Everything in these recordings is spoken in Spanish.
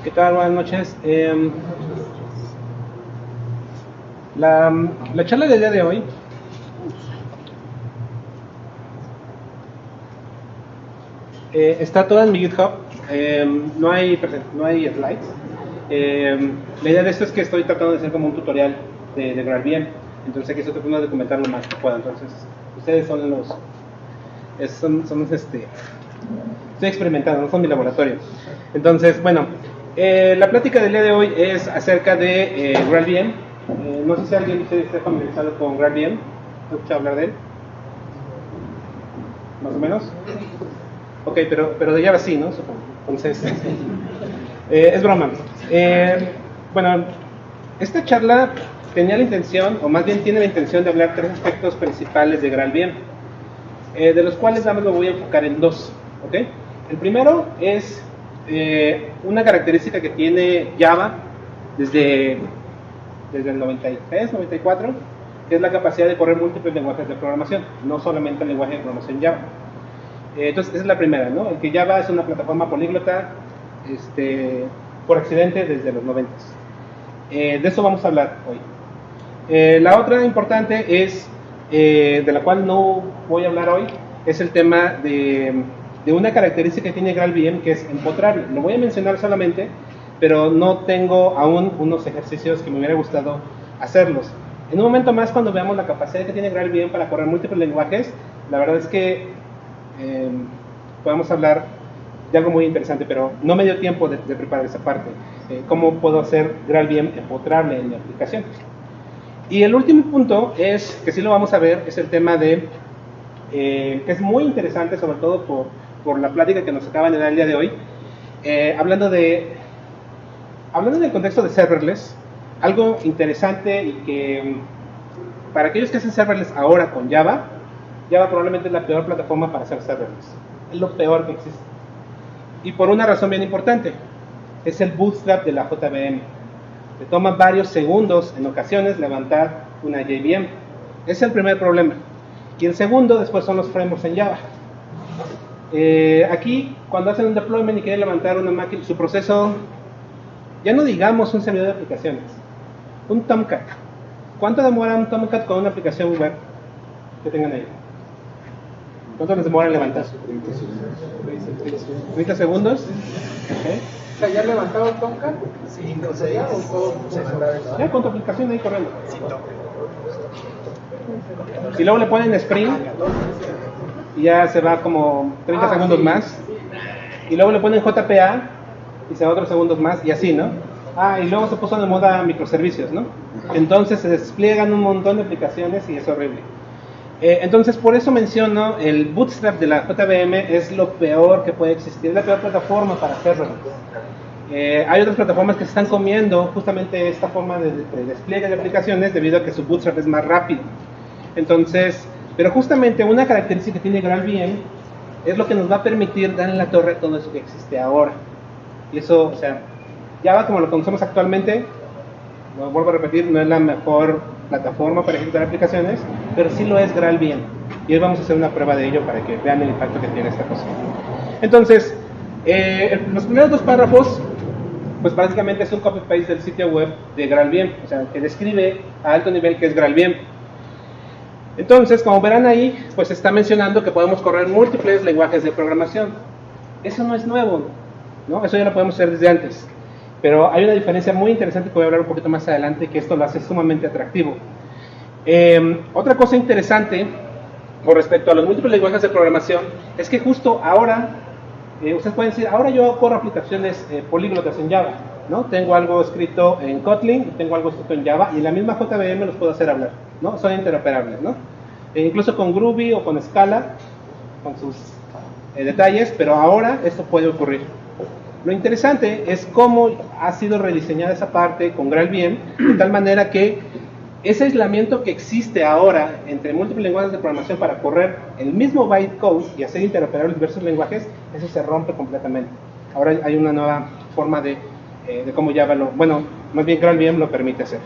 ¿Qué tal? Buenas noches. La charla del día de hoy está toda en mi GitHub. No hay slides. La idea de esto es que estoy tratando de hacer como un tutorial de GraalVM. Entonces aquí estoy tratando de documentar lo más que pueda. Entonces ustedes son los... estoy experimentando, no son mi laboratorio. Entonces, bueno, la plática del día de hoy es acerca de GraalVM. No sé si alguien de ustedes está familiarizado con GraalVM. ¿Has escuchado hablar de él? ¿Más o menos? Ok, pero de Java sí, ¿no? Supongo. Entonces, es broma. Bueno, esta charla tenía la intención, o más bien tiene la intención de hablar tres aspectos principales de GraalVM, de los cuales nada más me voy a enfocar en dos. ¿Ok? El primero es una característica que tiene Java desde el 93, 94, que es la capacidad de correr múltiples lenguajes de programación, no solamente el lenguaje de programación Java. Entonces, esa es la primera, ¿no? El que Java es una plataforma políglota por accidente desde los 90. De eso vamos a hablar hoy. La otra importante es, de la cual no voy a hablar hoy, es el tema de una característica que tiene GraalVM, que es empotrable. Lo voy a mencionar solamente, pero no tengo aún unos ejercicios que me hubiera gustado hacerlos. En un momento más, cuando veamos la capacidad que tiene GraalVM para correr múltiples lenguajes, la verdad es que podemos hablar de algo muy interesante, pero no me dio tiempo de preparar esa parte. ¿Cómo puedo hacer GraalVM empotrable en mi aplicación? Y el último punto es, que sí lo vamos a ver, es el tema de, que es muy interesante, sobre todo por la plática que nos acaban de dar el día de hoy, hablando del contexto de serverless, algo interesante y que para aquellos que hacen serverless ahora con Java probablemente es la peor plataforma para hacer serverless. Es lo peor que existe. Y por una razón bien importante, es el bootstrap de la JVM. Le toma varios segundos en ocasiones levantar una JVM. Ese es el primer problema. Y el segundo, después, son los frameworks en Java. Aquí, cuando hacen un deployment y quieren levantar una máquina, su proceso, ya no digamos un servidor de aplicaciones, un Tomcat. ¿Cuánto demora un Tomcat con una aplicación web que tengan ahí? ¿Cuánto les demora en levantar? 30 segundos. Okay. O sea, ¿ya levantado el Tomcat? 5 o 6. Ya con tu aplicación ahí corriendo. Y luego le ponen Spring y ya se va como 30 segundos más. Y luego le ponen JPA y se va otros segundos más y así, ¿no? Y luego se puso de moda microservicios, ¿no? Entonces se despliegan un montón de aplicaciones y es horrible. Entonces, por eso menciono el bootstrap de la JVM es lo peor que puede existir, es la peor plataforma para hacerlo. Hay otras plataformas que se están comiendo justamente esta forma de despliegue de aplicaciones debido a que su bootstrap es más rápido. Entonces, pero justamente una característica que tiene GraalVM es lo que nos va a permitir dar en la torre a todo eso que existe ahora. Y eso, o sea, Java como lo conocemos actualmente, lo vuelvo a repetir, no es la mejor plataforma para ejecutar aplicaciones, pero sí lo es GraalVM. Y hoy vamos a hacer una prueba de ello para que vean el impacto que tiene esta cosa. Entonces, los primeros dos párrafos, pues básicamente es un copy-paste del sitio web de GraalVM, o sea, que describe a alto nivel qué es GraalVM. Entonces, como verán ahí, pues está mencionando que podemos correr múltiples lenguajes de programación. Eso no es nuevo, ¿no? Eso ya lo podemos hacer desde antes. Pero hay una diferencia muy interesante que voy a hablar un poquito más adelante, que esto lo hace sumamente atractivo. Otra cosa interesante con respecto a los múltiples lenguajes de programación es que justo ahora, ustedes pueden decir, ahora yo corro aplicaciones políglotas en Java, ¿no? Tengo algo escrito en Kotlin y tengo algo escrito en Java y la misma JVM los puedo hacer hablar, ¿no? Son interoperables, ¿no? Incluso con Groovy o con Scala, con sus detalles, pero ahora esto puede ocurrir. Lo interesante es cómo ha sido rediseñada esa parte con GraalVM, de tal manera que ese aislamiento que existe ahora entre múltiples lenguajes de programación para correr el mismo bytecode y hacer interoperables diversos lenguajes, eso se rompe completamente. Ahora hay una nueva forma de cómo Java más bien GraalVM lo permite hacer.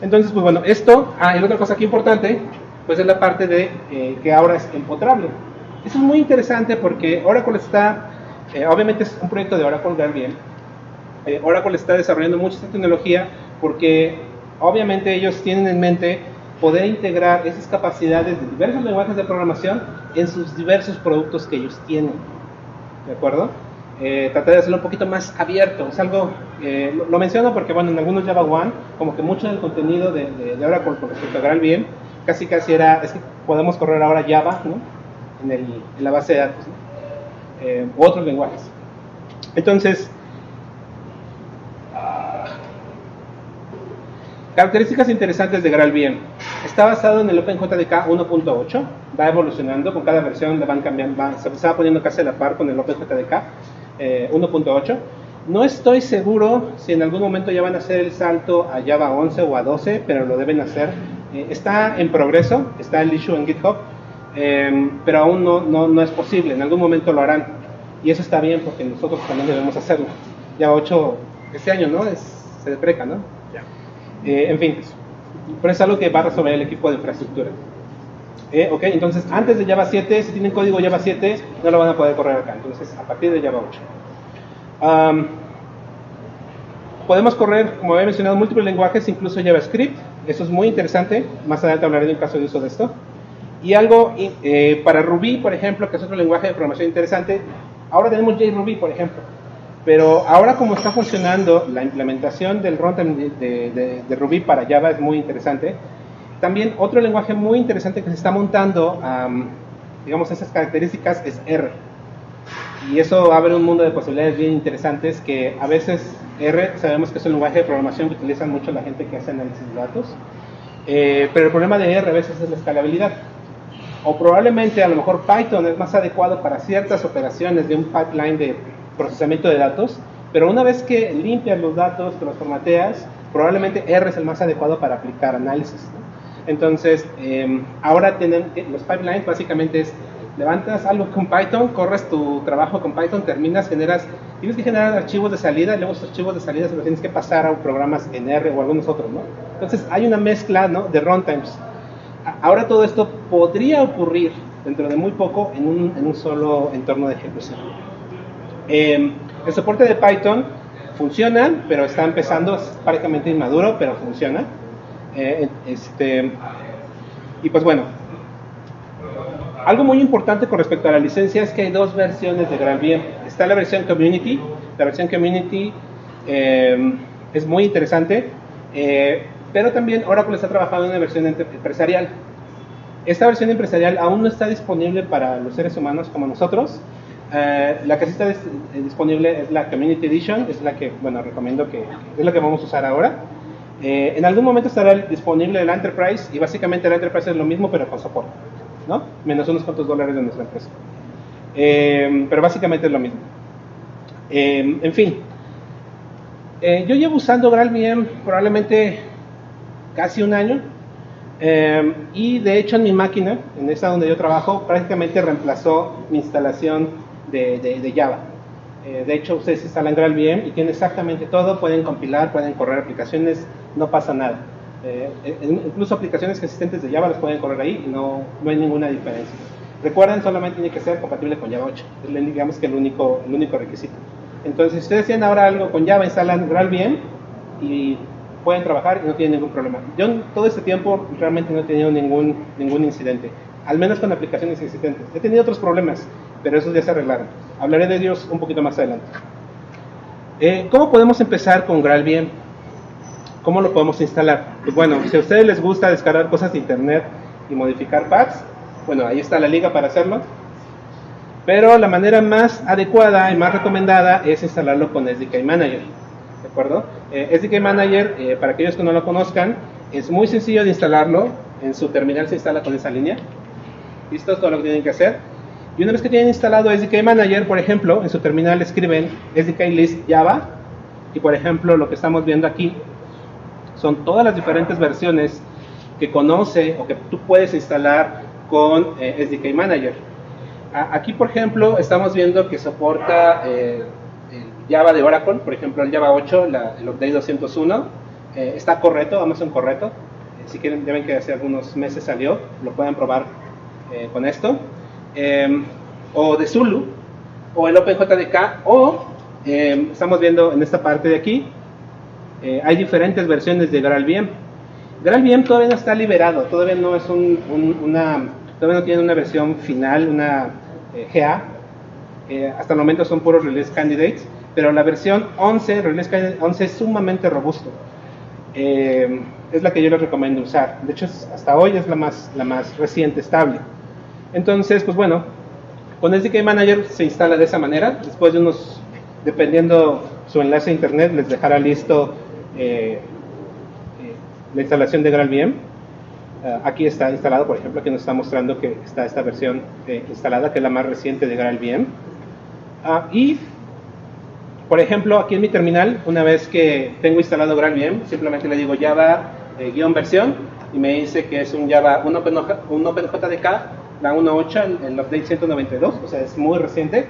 Entonces, pues bueno, esto, y otra cosa aquí importante, pues es la parte de que ahora es empotrable. Eso es muy interesante porque Oracle está, obviamente es un proyecto de Oracle GraalVM, Oracle está desarrollando mucha esta tecnología porque obviamente ellos tienen en mente poder integrar esas capacidades de diversos lenguajes de programación en sus diversos productos que ellos tienen, ¿de acuerdo? Tratar de hacerlo un poquito más abierto. Es algo, lo menciono porque, bueno, en algunos Java One, como que mucho del contenido de Oracle con respecto a GraalVM, casi era, es que podemos correr ahora Java, ¿no? En la base de datos, ¿no? U otros lenguajes. Entonces, características interesantes de GraalVM. Está basado en el OpenJDK 1.8, va evolucionando, con cada versión le van cambiando, se va poniendo casi a la par con el OpenJDK 1.8. No estoy seguro si en algún momento ya van a hacer el salto a Java 11 o a 12, pero lo deben hacer. Está en progreso, está el issue en GitHub, pero aún no es posible, en algún momento lo harán. Y eso está bien porque nosotros también debemos hacerlo. Java 8 este año, ¿no? Se depreca, ¿no? En fin, pero es algo que va a resolver el equipo de infraestructura. Ok, entonces antes de Java 7, si tienen código Java 7, no lo van a poder correr acá. Entonces, a partir de Java 8. Podemos correr, como había mencionado, múltiples lenguajes, incluso JavaScript. Eso es muy interesante. Más adelante hablaré de un caso de uso de esto. Y algo para Ruby, por ejemplo, que es otro lenguaje de programación interesante. Ahora tenemos JRuby, por ejemplo. Pero ahora como está funcionando la implementación del runtime de Ruby para Java es muy interesante. También otro lenguaje muy interesante que se está montando, digamos, esas características es R. Y eso abre un mundo de posibilidades bien interesantes que a veces R sabemos que es un lenguaje de programación que utilizan mucho la gente que hace análisis de datos. Pero el problema de R a veces es la escalabilidad. O probablemente a lo mejor Python es más adecuado para ciertas operaciones de un pipeline de procesamiento de datos, pero una vez que limpias los datos, que los formateas, probablemente R es el más adecuado para aplicar análisis, ¿no? Entonces, ahora los pipelines básicamente es, levantas algo con Python, corres tu trabajo con Python, terminas, tienes que generar archivos de salida, y luego esos archivos de salida se los tienes que pasar a programas en R o algunos otros, ¿no? Entonces, hay una mezcla, ¿no?, de runtimes. Ahora todo esto podría ocurrir dentro de muy poco en un solo entorno de ejecución. El soporte de Python funciona, pero está empezando, es prácticamente inmaduro, pero funciona. Y pues bueno, algo muy importante con respecto a la licencia es que hay dos versiones de GraalVM. Está la versión Community. La versión Community es muy interesante, pero también Oracle está trabajando en una versión empresarial. Esta versión empresarial aún no está disponible para los seres humanos como nosotros. La que sí está disponible es la Community Edition, es la que, bueno, recomiendo que es la que vamos a usar ahora. En algún momento estará disponible el Enterprise, y básicamente el Enterprise es lo mismo pero con soporte, ¿no? Menos unos cuantos dólares de nuestra empresa. Pero básicamente es lo mismo. En fin, yo llevo usando GraalVM probablemente casi un año, y de hecho en mi máquina, en esta donde yo trabajo, prácticamente reemplazó mi instalación de Java. De hecho, ustedes instalan GraalVM y tienen exactamente todo, pueden compilar, pueden correr aplicaciones, no pasa nada. Incluso aplicaciones existentes de Java las pueden correr ahí y no hay ninguna diferencia. Recuerden, solamente tiene que ser compatible con Java 8, es digamos que el único requisito. Entonces, si ustedes tienen ahora algo con Java, instalan GraalVM y pueden trabajar y no tienen ningún problema. Yo en todo este tiempo realmente no he tenido ningún incidente, al menos con aplicaciones existentes. He tenido otros problemas, pero esos ya se arreglaron. Hablaré de ellos un poquito más adelante. ¿Cómo podemos empezar con GraalVM? ¿Cómo lo podemos instalar? Pues bueno, si a ustedes les gusta descargar cosas de internet y modificar paths, bueno, ahí está la liga para hacerlo. Pero la manera más adecuada y más recomendada es instalarlo con SDK Manager. ¿De acuerdo? SDK Manager, para aquellos que no lo conozcan, es muy sencillo de instalarlo. En su terminal se instala con esa línea. ¿Listo? Es todo lo que tienen que hacer. Y una vez que tienen instalado SDK Manager, por ejemplo, en su terminal escriben SDK List Java. Y por ejemplo, lo que estamos viendo aquí son todas las diferentes versiones que conoce o que tú puedes instalar con SDK Manager. Aquí, por ejemplo, estamos viendo que soporta el Java de Oracle, por ejemplo, el Java 8, el update 201. Está correcto, Amazon correcto. Si quieren, ya ven que hace algunos meses salió, lo pueden probar con esto. O de Zulu, o el OpenJDK, o Estamos viendo en esta parte de aquí, hay diferentes versiones de GraalVM. GraalVM todavía no está liberado, todavía no es todavía no tiene una versión final, una GA. Hasta el momento son puros release candidates, pero la versión 11, release candidate 11, es sumamente robusto. Es la que yo les recomiendo usar. De hecho, hasta hoy es la más reciente estable. Entonces, pues bueno, con SDK Manager se instala de esa manera. Después de dependiendo su enlace a internet, les dejará listo la instalación de GraalVM. Aquí está instalado, por ejemplo, aquí nos está mostrando que está esta versión instalada, que es la más reciente de GraalVM. Y, por ejemplo, aquí en mi terminal, una vez que tengo instalado GraalVM, simplemente le digo Java --versión y me dice que es un OpenJDK, la 1.8, el update 192, o sea, es muy reciente,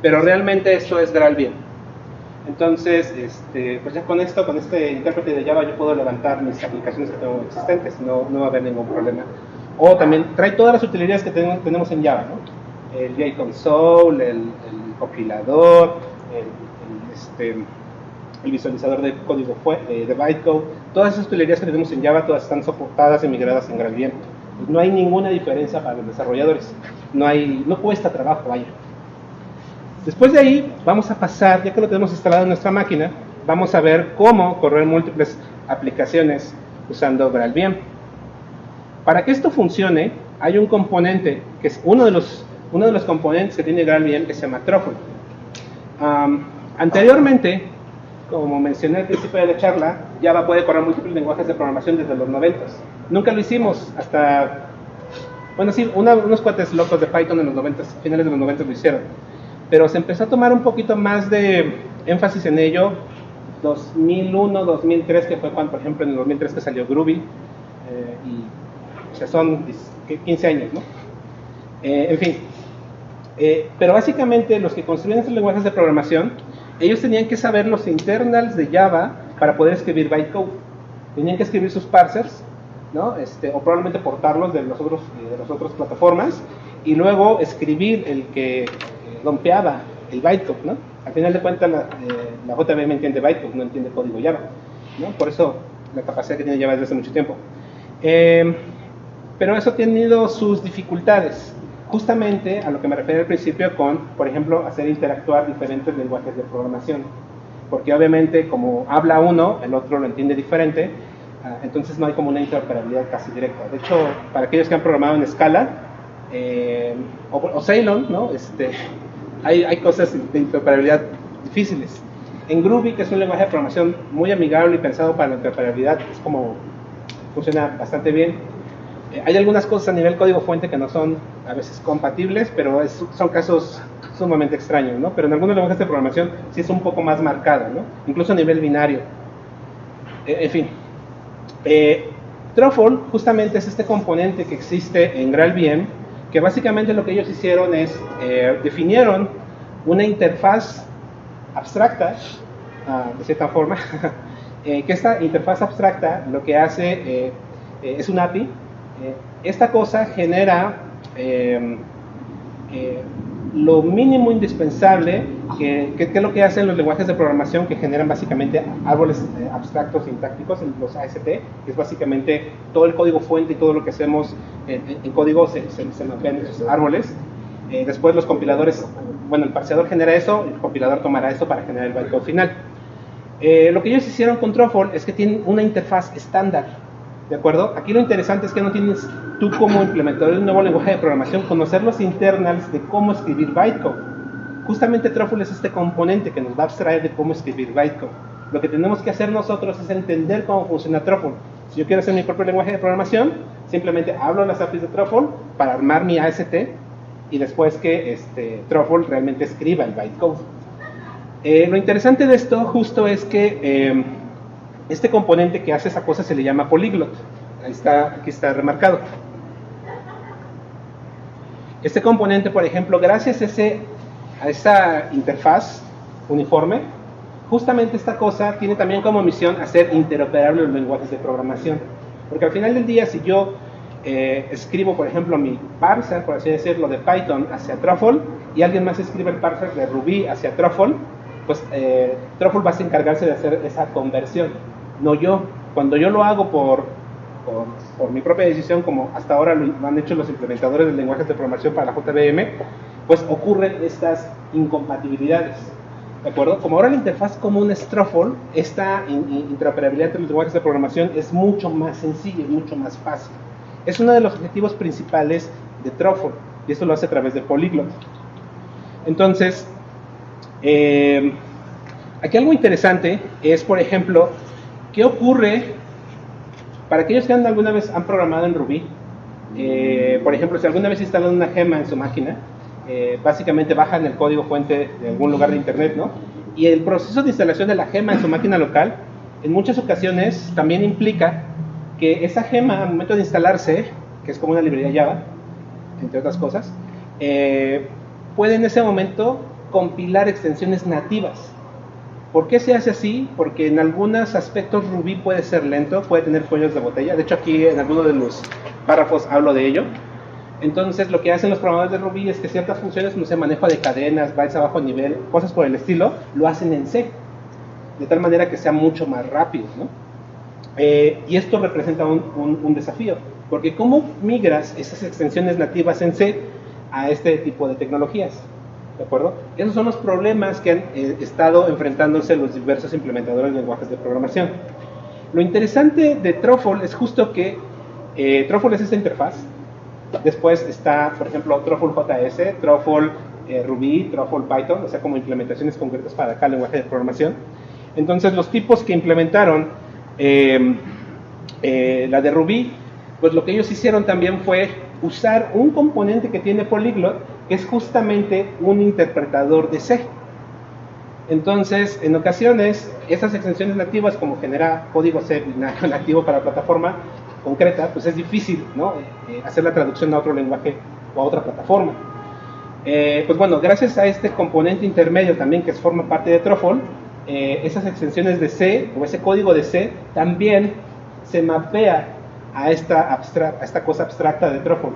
pero realmente esto es GraalVM. Entonces, pues ya con este intérprete de Java yo puedo levantar mis aplicaciones que tengo existentes, no va a haber ningún problema. O también trae todas las utilidades que tenemos en Java, ¿no? El JConsole, el compilador, el visualizador de código de bytecode, todas esas utilidades que tenemos en Java, todas están soportadas y migradas en GraalVM. Pues no hay ninguna diferencia para los desarrolladores, no cuesta trabajo, vaya. Después de ahí vamos a pasar, ya que lo tenemos instalado en nuestra máquina, vamos a ver cómo correr múltiples aplicaciones usando GraalVM. Para que esto funcione, hay un componente, que es uno de los componentes que tiene GraalVM, que se llama Truffle. Anteriormente, como mencioné al principio de la charla, Java puede correr múltiples lenguajes de programación desde los 90s. Nunca lo hicimos hasta, bueno sí, unos cuates locos de Python en los 90s, finales de los 90s lo hicieron. Pero se empezó a tomar un poquito más de énfasis en ello 2001, 2003, que fue cuando, por ejemplo, en el 2003 que salió Groovy, o sea, son 15 años, ¿no? En fin, pero básicamente los que construyen estos lenguajes de programación, ellos tenían que saber los internals de Java para poder escribir bytecode. Tenían que escribir sus parsers, ¿no? O probablemente portarlos de las otras plataformas, y luego escribir el que dompeaba el bytecode, ¿no? Al final de cuentas la JVM entiende bytecode, no entiende código Java, ¿no? Por eso la capacidad que tiene Java desde hace mucho tiempo. Pero eso ha tenido sus dificultades, justamente a lo que me refería al principio con, por ejemplo, hacer interactuar diferentes lenguajes de programación. Porque obviamente como habla uno, el otro lo entiende diferente, entonces no hay como una interoperabilidad casi directa. De hecho, para aquellos que han programado en Scala o Ceylon, ¿no? Hay cosas de interoperabilidad difíciles. En Groovy, que es un lenguaje de programación muy amigable y pensado para la interoperabilidad, funciona bastante bien. Hay algunas cosas a nivel código fuente que no son a veces compatibles, pero son casos sumamente extraños, ¿no? Pero en algunos lenguajes de programación sí es un poco más marcado, ¿no? Incluso a nivel binario. En fin. Truffle justamente es este componente que existe en GraalVM, que básicamente lo que ellos hicieron es, definieron una interfaz abstracta, de cierta forma, que esta interfaz abstracta lo que hace es un API. Esta cosa genera lo mínimo indispensable, que es lo que hacen los lenguajes de programación, que generan básicamente árboles abstractos sintácticos, los AST, que es básicamente todo el código fuente y todo lo que hacemos en código se mapea en esos árboles. Después los compiladores, bueno, el parseador genera eso, el compilador tomará eso para generar el bytecode final. Lo que ellos hicieron con Truffle es que tienen una interfaz estándar, ¿de acuerdo? Aquí lo interesante es que no tienes tú como implementador de un nuevo lenguaje de programación conocer los internals de cómo escribir bytecode. Justamente Truffle es este componente que nos va a abstraer de cómo escribir bytecode. Lo que tenemos que hacer nosotros es entender cómo funciona Truffle. Si yo quiero hacer mi propio lenguaje de programación, simplemente hablo las APIs de Truffle para armar mi AST y después que Truffle realmente escriba el bytecode. Lo interesante de esto justo es que este componente que hace esa cosa se le llama polyglot. Aquí está remarcado. Este componente, por ejemplo, gracias a esa interfaz uniforme, justamente esta cosa tiene también como misión hacer interoperables los lenguajes de programación. Porque al final del día, si yo escribo, por ejemplo, mi parser, por así decirlo, de Python hacia Truffle, y alguien más escribe el parser de Ruby hacia Truffle, pues Truffle va a encargarse de hacer esa conversión, no yo. Cuando yo lo hago por mi propia decisión, como hasta ahora lo han hecho los implementadores de lenguajes de programación para la JVM, pues ocurren estas incompatibilidades, ¿de acuerdo? Como ahora la interfaz común es Truffle, esta interoperabilidad entre los lenguajes de programación es mucho más sencilla, es mucho más fácil. Es uno de los objetivos principales de Truffle, y esto lo hace a través de Polyglot. Entonces, aquí algo interesante es, por ejemplo, ¿qué ocurre para aquellos que alguna vez han programado en Ruby? Por ejemplo, si alguna vez instalan una gema en su máquina, básicamente bajan el código fuente de algún lugar de internet, ¿no? Y el proceso de instalación de la gema en su máquina local, en muchas ocasiones también implica que esa gema, al momento de instalarse, que es como una librería Java, entre otras cosas, puede en ese momento compilar extensiones nativas. ¿Por qué se hace así? Porque en algunos aspectos Ruby puede ser lento, puede tener cuellos de botella. De hecho, aquí en alguno de los párrafos hablo de ello. Entonces, lo que hacen los programadores de Ruby es que ciertas funciones, no sé, manejo de cadenas, bytes a bajo nivel, cosas por el estilo, lo hacen en C, de tal manera que sea mucho más rápido, ¿no? Y esto representa un desafío, porque ¿cómo migras esas extensiones nativas en C a este tipo de tecnologías? ¿De acuerdo? Esos son los problemas que han estado enfrentándose los diversos implementadores de lenguajes de programación. Lo interesante de Truffle es justo que Truffle es esta interfaz. Después está, por ejemplo, Truffle JS, Truffle Ruby, Truffle Python, o sea, como implementaciones concretas para cada lenguaje de programación. Entonces, los tipos que implementaron la de Ruby, pues lo que ellos hicieron también fue usar un componente que tiene Polyglot, que es justamente un interpretador de C. Entonces, en ocasiones, esas extensiones nativas, como genera código C nativo para plataforma concreta, pues es difícil, ¿no? Hacer la traducción a otro lenguaje o a otra plataforma. Pues bueno, gracias a este componente intermedio también que forma parte de Truffle, esas extensiones de C o ese código de C también se mapea a esta cosa abstracta de Truffle.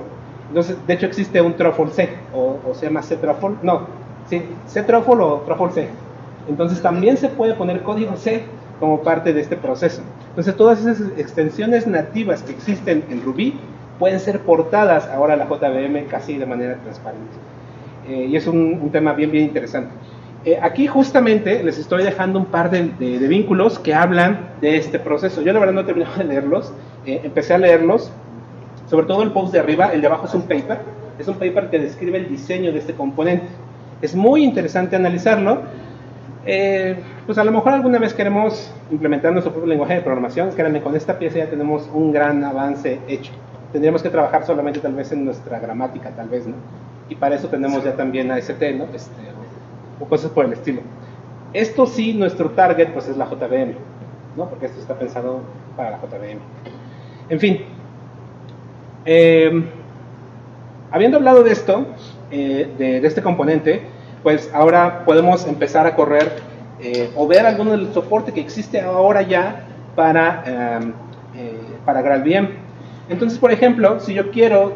Entonces, de hecho existe un Truffle C, o se llama C Truffle, no, sí, C Truffle o Truffle C. Entonces también se puede poner código C como parte de este proceso. Entonces todas esas extensiones nativas que existen en Ruby pueden ser portadas ahora a la JVM casi de manera transparente. Y es un tema bien interesante. Aquí justamente les estoy dejando un par de vínculos que hablan de este proceso. Yo la verdad no he terminado de leerlos, empecé a leerlos, sobre todo el post de arriba, el de abajo es un paper que describe el diseño de este componente. Es muy interesante analizarlo. Pues a lo mejor alguna vez queremos implementar nuestro propio lenguaje de programación. Créanme, con esta pieza ya tenemos un gran avance hecho. Tendríamos que trabajar solamente tal vez en nuestra gramática, tal vez, ¿no? Y para eso tenemos ya también AST, ¿no? O cosas por el estilo. Esto sí, nuestro target pues es la JVM, ¿no? Porque esto está pensado para la JVM. En fin, habiendo hablado de esto, de este componente, pues ahora podemos empezar a correr o ver alguno del soporte que existe ahora ya para GraalVM. Entonces, por ejemplo, si yo quiero,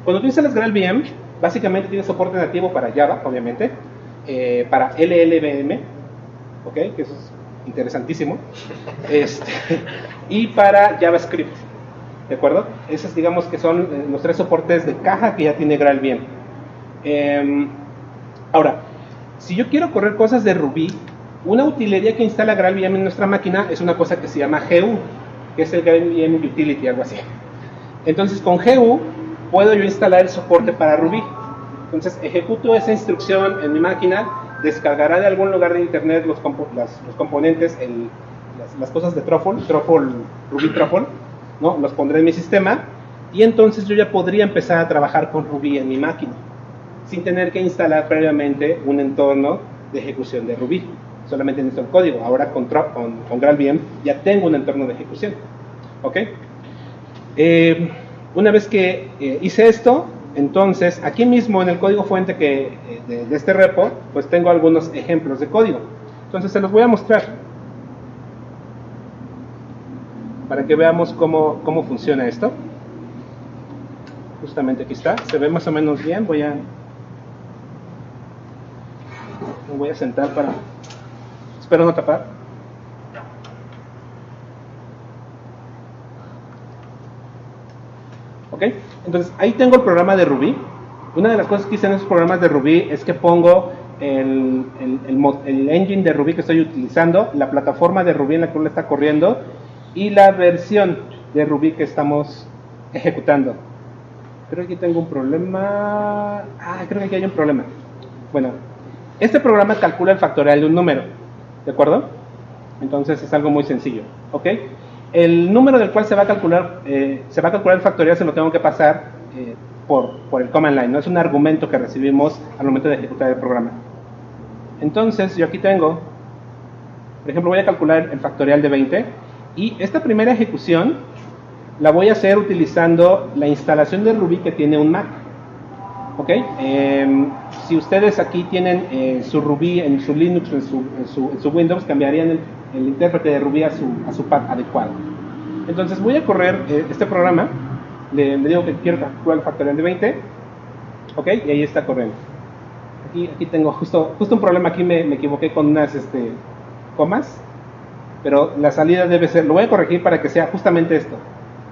cuando tú instalas GraalVM, básicamente tiene soporte nativo para Java, obviamente, para LLVM, ¿ok? Que eso es interesantísimo, y para JavaScript, ¿de acuerdo? Esos digamos que son los tres soportes de caja que ya tiene GraalVM. Ahora, si yo quiero correr cosas de Ruby, una utilería que instala GraalVM en nuestra máquina es una cosa que se llama GU, que es el GraalVM Utility, algo así. Entonces, con GU puedo yo instalar el soporte para Ruby. Entonces, ejecuto esa instrucción en mi máquina, descargará de algún lugar de internet los componentes, las cosas de Truffle, Ruby Truffle, ¿no? Los pondré en mi sistema y entonces yo ya podría empezar a trabajar con Ruby en mi máquina, sin tener que instalar previamente un entorno de ejecución de Ruby. Solamente necesito el código. Ahora con GraalVM ya tengo un entorno de ejecución. ¿Ok? Una vez que hice esto, entonces aquí mismo en el código fuente de este repo, pues tengo algunos ejemplos de código. Entonces se los voy a mostrar para que veamos cómo funciona esto. Justamente aquí está. Se ve más o menos bien. Voy a Me voy a sentar para... Espero no tapar. Ok, entonces ahí tengo el programa de Ruby. Una de las cosas que hice en esos programas de Ruby es que pongo el engine de Ruby que estoy utilizando, la plataforma de Ruby en la que uno está corriendo y la versión de Ruby que estamos ejecutando. Creo que aquí tengo un problema. Creo que aquí hay un problema. Bueno, este programa calcula el factorial de un número, ¿de acuerdo? Entonces es algo muy sencillo, ¿ok? El número del cual se va a calcular el factorial se lo tengo que pasar por el command line, ¿no? Es un argumento que recibimos al momento de ejecutar el programa. Entonces yo aquí tengo, por ejemplo, voy a calcular el factorial de 20 y esta primera ejecución la voy a hacer utilizando la instalación de Ruby que tiene un Mac. ¿Ok? Si ustedes aquí tienen su Ruby en su Linux o en su Windows, cambiarían el intérprete de Ruby a su path adecuado. Entonces voy a correr este programa, le digo que quiero calcular el factorial de 20, ¿ok? Y ahí está corriendo. Aquí tengo justo un problema, aquí me equivoqué con unas comas, pero la salida debe ser, lo voy a corregir para que sea justamente esto.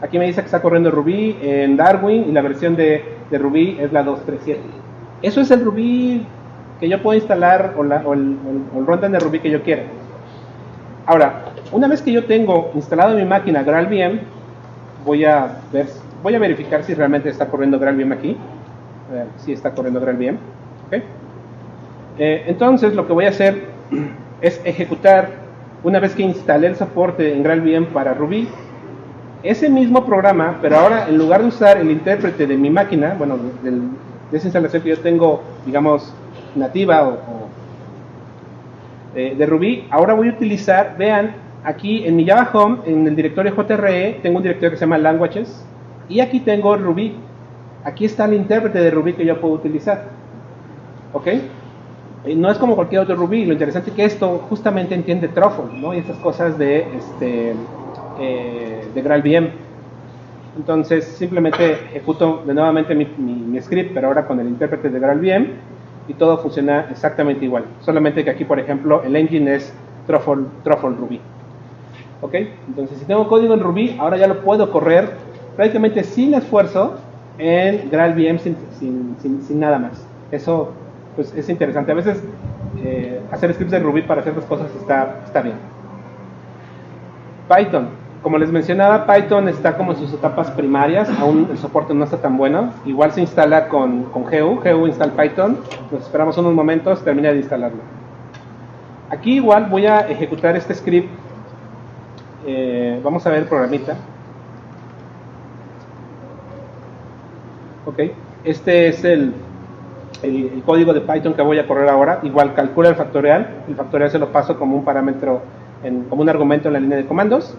Aquí me dice que está corriendo Ruby en Darwin y la versión de Ruby es la 2.3.7. Eso es el Ruby que yo puedo instalar o el runtime de Ruby que yo quiera. Ahora, una vez que yo tengo instalado en mi máquina GraalVM, voy a verificar si realmente está corriendo GraalVM aquí. A ver, si está corriendo GraalVM. ¿Okay? Entonces, lo que voy a hacer es ejecutar, una vez que instalé el soporte en GraalVM para Ruby, ese mismo programa, pero ahora en lugar de usar el intérprete de mi máquina, bueno, de esa instalación que yo tengo, digamos, nativa de Ruby, ahora voy a utilizar, vean, aquí en mi Java Home, en el directorio JRE, tengo un directorio que se llama Languages, y aquí tengo Ruby. Aquí está el intérprete de Ruby que yo puedo utilizar. ¿Ok? No es como cualquier otro Ruby, lo interesante es que esto justamente entiende Truffle, ¿no? Y estas cosas de GraalVM. Entonces simplemente ejecuto de nuevamente mi script, pero ahora con el intérprete de GraalVM y todo funciona exactamente igual, solamente que aquí, por ejemplo, el engine es Truffle Ruby. ¿Ok? Entonces si tengo código en Ruby, ahora ya lo puedo correr prácticamente sin esfuerzo en GraalVM sin nada más. Eso pues es interesante. A veces hacer scripts de Ruby para ciertas cosas está bien. Python. Como les mencionaba, Python está como en sus etapas primarias, aún el soporte no está tan bueno. Igual se instala con GU install Python. Nos esperamos unos momentos, termina de instalarlo. Aquí igual voy a ejecutar este script. Vamos a ver el programita. Ok, este es el código de Python que voy a correr ahora. Igual calcula el factorial se lo paso como un parámetro, como un argumento en la línea de comandos.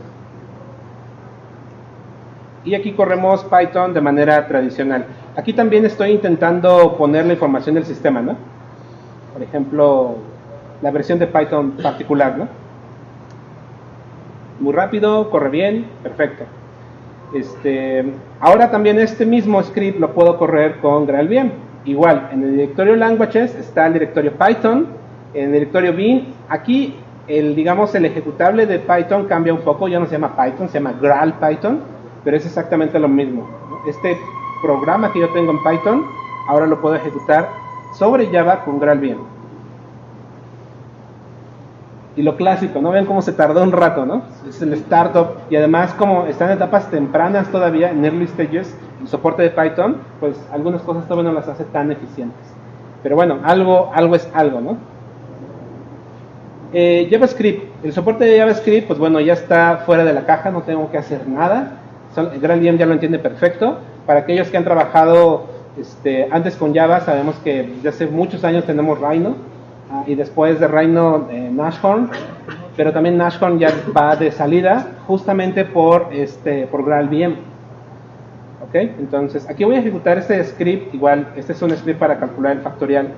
Y aquí corremos Python de manera tradicional. Aquí también estoy intentando poner la información del sistema, ¿no? Por ejemplo, la versión de Python particular, ¿no? Muy rápido, corre bien, perfecto. Ahora también este mismo script lo puedo correr con GraalVM. Igual, en el directorio Languages está el directorio Python, en el directorio bin. Aquí, digamos, el ejecutable de Python cambia un poco, ya no se llama Python, se llama GraalPython. Pero es exactamente lo mismo. Este programa que yo tengo en Python, ahora lo puedo ejecutar sobre Java con GraalVM. Y lo clásico, ¿no? Ven cómo se tardó un rato, ¿no? Es el startup. Y además, como están en etapas tempranas todavía, en early stages, el soporte de Python, pues algunas cosas todavía no las hace tan eficientes. Pero bueno, algo es algo, ¿no? JavaScript. El soporte de JavaScript, pues bueno, ya está fuera de la caja, no tengo que hacer nada. GraalVM ya lo entiende perfecto. Para aquellos que han trabajado antes con Java, sabemos que desde hace muchos años tenemos Rhino, y después de Rhino Nashorn, pero también Nashorn ya va de salida justamente por GraalVM. ¿Ok? Entonces aquí voy a ejecutar este script. Igual, este es un script para calcular el factorial.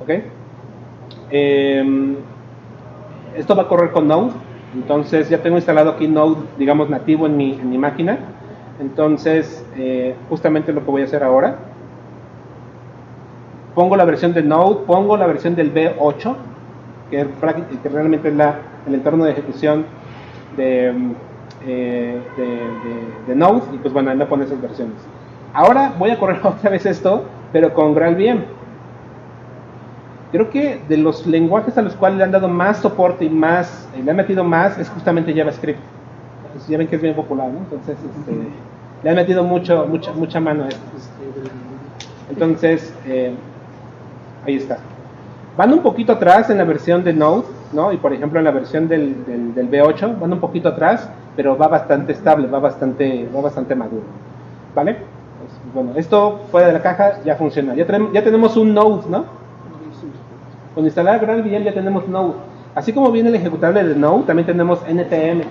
¿Ok? Esto va a correr con Node. Entonces ya tengo instalado aquí Node, digamos, nativo en mi máquina. Entonces, justamente lo que voy a hacer ahora pongo la versión de Node, pongo la versión del V8, que realmente es el entorno de ejecución de Node, y pues bueno, ahí me pone esas versiones. Ahora voy a correr otra vez esto, pero con GraalVM. Creo que de los lenguajes a los cuales le han dado más soporte y más, le han metido más, es justamente JavaScript. Pues ya ven que es bien popular, ¿no? Entonces, le han metido mucha mano a esto. Entonces, ahí está. Van un poquito atrás en la versión de Node, ¿no? Y por ejemplo en la versión del V8 van un poquito atrás, pero va bastante estable, va bastante maduro, ¿vale? Pues, bueno, esto fuera de la caja ya funciona. Ya tenemos un Node, ¿no? Con instalar GraalVM ya tenemos Node. Así como viene el ejecutable de Node, también tenemos NPM.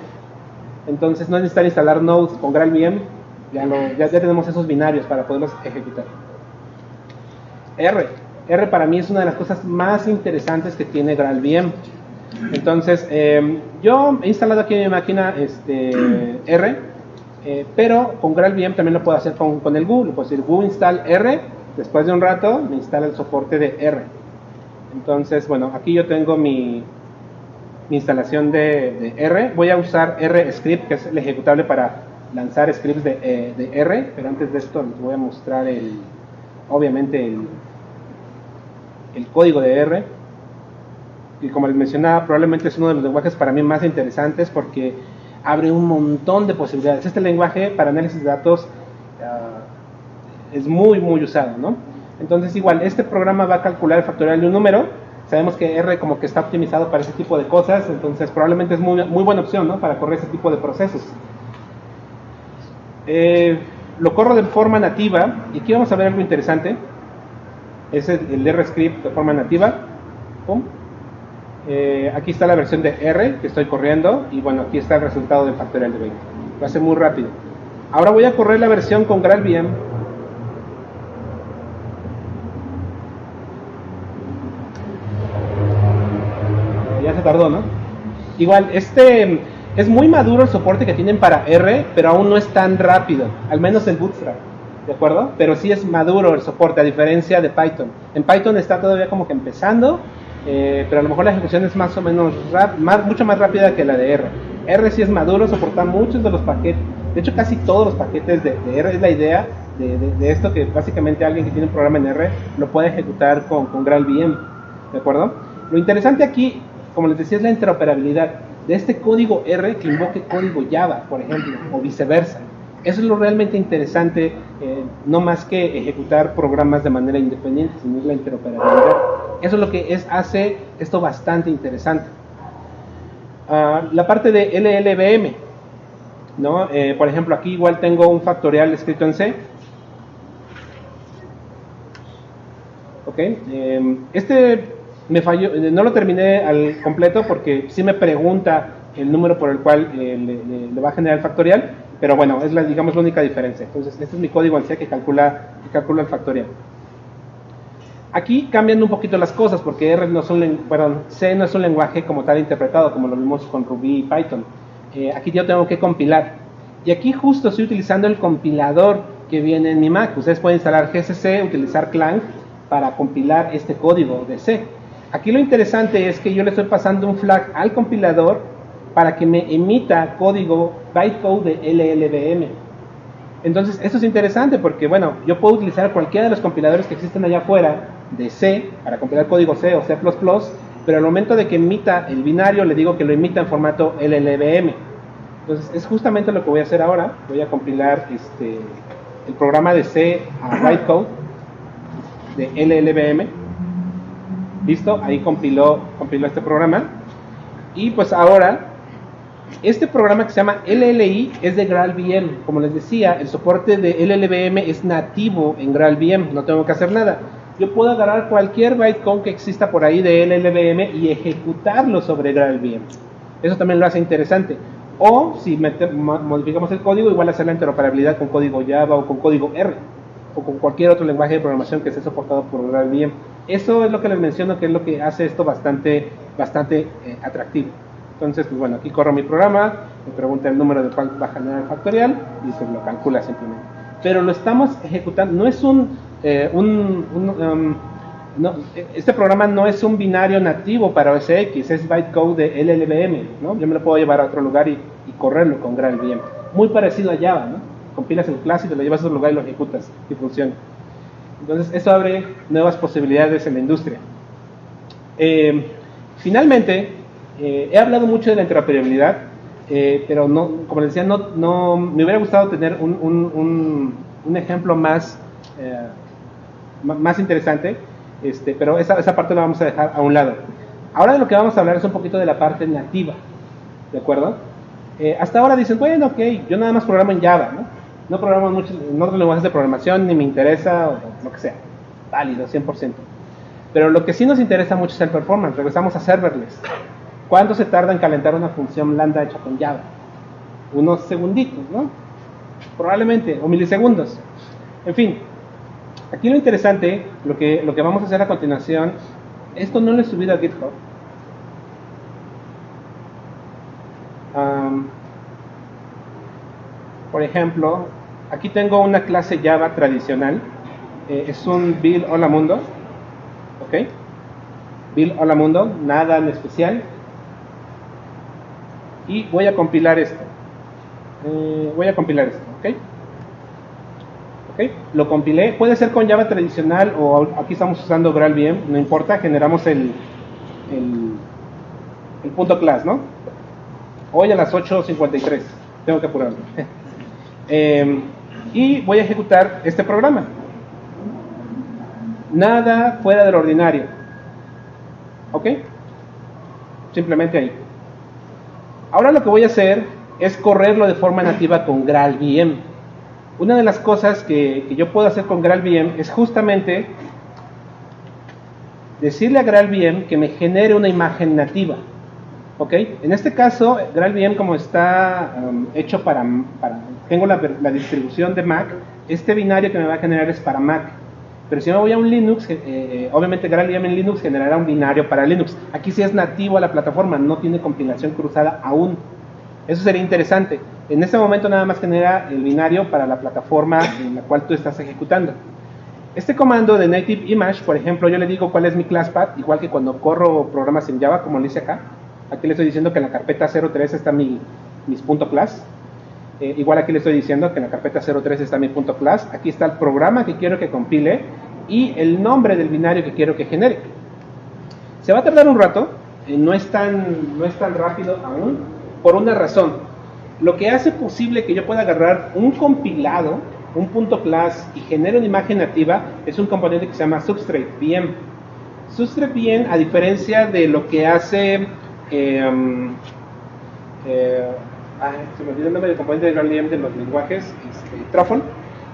Entonces no es necesario instalar Node con GraalVM, ya tenemos esos binarios para poderlos ejecutar. R para mí es una de las cosas más interesantes que tiene GraalVM. Entonces, yo he instalado aquí en mi máquina R, pero con GraalVM también lo puedo hacer con el GU. Le puedo decir GU install R, después de un rato me instala el soporte de R. Entonces, bueno, aquí yo tengo mi instalación de R. Voy a usar RScript, que es el ejecutable para lanzar scripts de R, pero antes de esto les voy a mostrar obviamente el código de R. Y como les mencionaba, probablemente es uno de los lenguajes para mí más interesantes porque abre un montón de posibilidades. Este lenguaje para análisis de datos es muy usado, ¿no? Entonces igual, este programa va a calcular el factorial de un número. Sabemos que R como que está optimizado para ese tipo de cosas, entonces probablemente es muy buena opción, ¿no? Para correr ese tipo de procesos. Lo corro de forma nativa, y aquí vamos a ver algo interesante. Es el RScript de forma nativa. ¡Pum! Aquí está la versión de R que estoy corriendo, y bueno, aquí está el resultado del factorial de 20. Lo hace muy rápido. Ahora voy a correr la versión con GraalVM. Ya se tardó, ¿no? Igual, es muy maduro el soporte que tienen para R, pero aún no es tan rápido, al menos en Bootstrap, ¿de acuerdo? Pero sí es maduro el soporte, a diferencia de Python. En Python está todavía como que empezando, pero a lo mejor la ejecución es más o menos mucho más rápida que la de R. R sí es maduro, soporta muchos de los paquetes, de hecho casi todos los paquetes de R. Es la idea de esto, que básicamente alguien que tiene un programa en R lo puede ejecutar con GraalVM, ¿de acuerdo? Lo interesante aquí, como les decía, es la interoperabilidad de este código R que invoque código Java, por ejemplo, o viceversa. Eso es lo realmente interesante, no más que ejecutar programas de manera independiente, sino es la interoperabilidad. Eso es lo que hace esto bastante interesante. La parte de LLVM, ¿no? Por ejemplo, aquí igual tengo un factorial escrito en C. Ok, me falló, no lo terminé al completo porque sí me pregunta el número por el cual le va a generar el factorial, pero bueno, es digamos la única diferencia. Entonces, este es mi código en C que calcula el factorial. Aquí cambian un poquito las cosas porque C no es un lenguaje como tal interpretado como lo vimos con Ruby y Python. Aquí yo tengo que compilar. Y aquí justo estoy utilizando el compilador que viene en mi Mac. Ustedes pueden instalar GCC, utilizar Clang para compilar este código de C. Aquí lo interesante es que yo le estoy pasando un flag al compilador para que me emita código bytecode de LLVM. Entonces, esto es interesante porque, bueno, yo puedo utilizar cualquiera de los compiladores que existen allá afuera de C para compilar código C o C++, pero al momento de que emita el binario, le digo que lo emita en formato LLVM. Entonces, es justamente lo que voy a hacer ahora. Voy a compilar el programa de C a bytecode de LLVM. Listo, ahí compiló este programa. Y pues ahora, este programa que se llama LLI es de GraalVM. Como les decía, el soporte de LLVM es nativo en GraalVM, no tengo que hacer nada. Yo puedo agarrar cualquier bytecode que exista por ahí de LLVM y ejecutarlo sobre GraalVM. Eso también lo hace interesante. O si modificamos el código, igual hacer la interoperabilidad con código Java o con código R, o con cualquier otro lenguaje de programación que esté soportado por GraalVM. Eso es lo que les menciono, que es lo que hace esto bastante atractivo. Entonces, pues bueno, aquí corro mi programa, me pregunta el número de cuál va a generar el factorial y se lo calcula simplemente. Pero lo estamos ejecutando, no es no, este programa no es un binario nativo para OS X, es bytecode de LLVM, ¿no? Yo me lo puedo llevar a otro lugar y correrlo con GraalVM. Muy parecido a Java, ¿no? Compilas el clase y te lo llevas a otro lugar y lo ejecutas y funciona. Entonces, eso abre nuevas posibilidades en la industria. Finalmente, he hablado mucho de la interoperabilidad, pero no, como les decía, no me hubiera gustado tener un ejemplo más interesante, pero esa parte la vamos a dejar a un lado. Ahora de lo que vamos a hablar es un poquito de la parte nativa, ¿de acuerdo? Hasta ahora dicen, bueno, ok, yo nada más programo en Java, ¿no? No programo en otros lenguajes de programación, ni me interesa, o lo que sea. Válido, 100%. Pero lo que sí nos interesa mucho es el performance. Regresamos a serverless. ¿Cuánto se tarda en calentar una función lambda hecha con Java? Unos segunditos, ¿no? Probablemente, o milisegundos. En fin, aquí lo interesante, lo que vamos a hacer a continuación, esto no lo he subido a GitHub. Por ejemplo, aquí tengo una clase Java tradicional. Es un build hola mundo. ¿Ok? Build hola mundo, nada en especial. Y voy a compilar esto. ¿Ok? ¿Ok? Lo compilé. Puede ser con Java tradicional o aquí estamos usando GraalVM, no importa, generamos el punto class, ¿no? Hoy a las 8:53. Tengo que apurarme. Y voy a ejecutar este programa. Nada fuera del ordinario. ¿Ok? Simplemente ahí. Ahora lo que voy a hacer es correrlo de forma nativa con GraalVM. Una de las cosas que yo puedo hacer con GraalVM es justamente decirle a GraalVM que me genere una imagen nativa. ¿Ok? En este caso, GraalVM, como está hecho para tengo la distribución de Mac, este binario que me va a generar es para Mac. Pero si me voy a un Linux, obviamente GraalVM en Linux generará un binario para Linux. Aquí sí es nativo a la plataforma, no tiene compilación cruzada aún. Eso sería interesante. En este momento nada más genera el binario para la plataforma en la cual tú estás ejecutando. Este comando de native image, por ejemplo, yo le digo cuál es mi class path, igual que cuando corro programas en Java, como lo hice acá. Aquí le estoy diciendo que en la carpeta 03 está mis .class. Igual aquí le estoy diciendo que en la carpeta 03 está mi .class. Aquí está el programa que quiero que compile y el nombre del binario que quiero que genere. Se va a tardar un rato, no es tan rápido aún, por una razón. Lo que hace posible que yo pueda agarrar un compilado, un .class y genere una imagen nativa es un componente que se llama SubstrateVM. SubstrateVM, a diferencia de lo que hace se me olvidó el nombre del componente de GraalVM de los lenguajes, Truffle.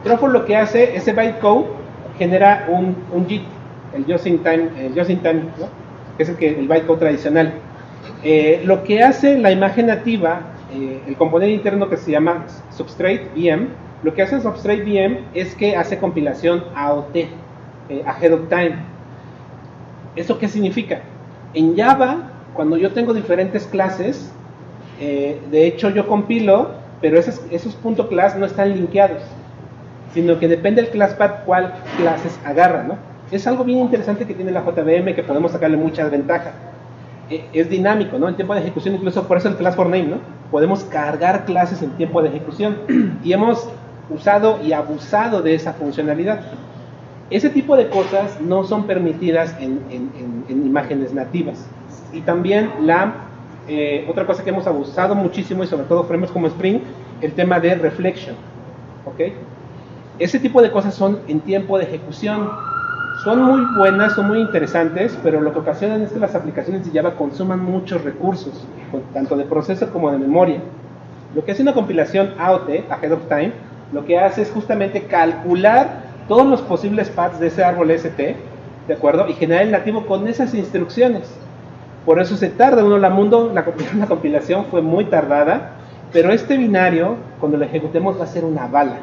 Truffle lo que hace, ese bytecode genera un JIT, el Just in Time, ¿no? Que es el bytecode tradicional. Lo que hace la imagen nativa, el componente interno que se llama SubstrateVM, lo que hace SubstrateVM es que hace compilación AOT, Ahead of Time. ¿Eso qué significa? En Java, cuando yo tengo diferentes clases, de hecho yo compilo, pero esos .class no están linkeados, sino que depende del class path cuál clases agarra, ¿no? Es algo bien interesante que tiene la JVM, que podemos sacarle muchas ventajas. Es dinámico, ¿no? En tiempo de ejecución, incluso por eso el class for name, ¿no? Podemos cargar clases en tiempo de ejecución y hemos usado y abusado de esa funcionalidad. Ese tipo de cosas no son permitidas en imágenes nativas. Y también otra cosa que hemos abusado muchísimo, y sobre todo frameworks como Spring, el tema de reflection. ¿Ok? Ese tipo de cosas son en tiempo de ejecución. Son muy buenas, son muy interesantes, pero lo que ocasionan es que las aplicaciones de Java consuman muchos recursos, tanto de proceso como de memoria. Lo que hace una compilación AOT, Ahead of Time, lo que hace es justamente calcular todos los posibles paths de ese árbol ST, ¿de acuerdo? Y generar el nativo con esas instrucciones. Por eso se tarda uno la compilación fue muy tardada, pero este binario, cuando lo ejecutemos, va a ser una bala,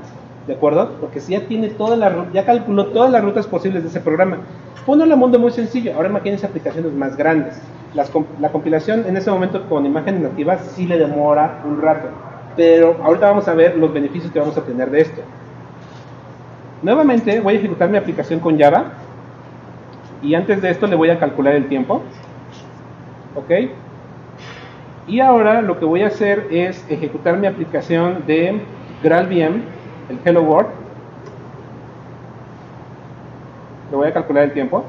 ¿de acuerdo? Porque si ya calculó todas las rutas posibles de ese programa. Fue un hola mundo muy sencillo. Ahora imagínense aplicaciones más grandes. La compilación en ese momento con imágenes nativas sí le demora un rato, pero ahorita vamos a ver los beneficios que vamos a obtener de esto. Nuevamente voy a ejecutar mi aplicación con Java Y antes de esto le voy a calcular el tiempo. Ok. Y ahora lo que voy a hacer es ejecutar mi aplicación de GraalVM, el Hello World. Le voy a calcular el tiempo.